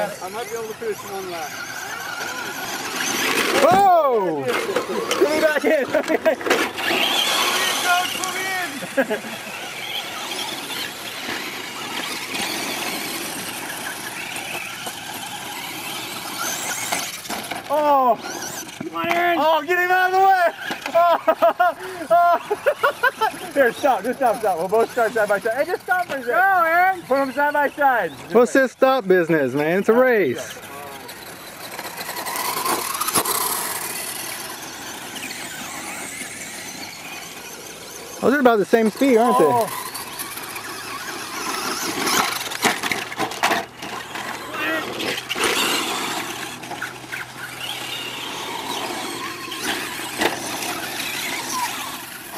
I might be able to finish one lap. Oh! Put me back in. Put me in. Oh! Come on, Aaron. Oh, get him out of the way! Oh. Here, stop. Just stop. We'll both start side by side. Hey, just stop for a second. Go, Aaron. Put them side by side. What's this stop business, man? It's a race. Oh, they're about the same speed, aren't they?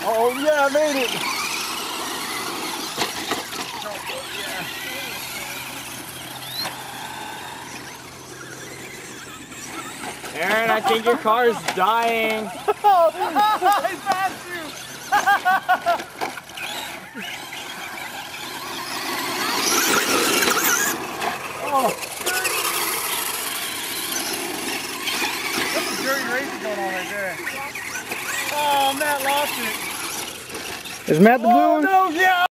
Oh, yeah, I made it. Aaron, I think your car is dying. Oh, I passed you. Oh. That's some dirty racing going on right there. Oh, Matt lost it. Is Matt the blue one? No, yeah.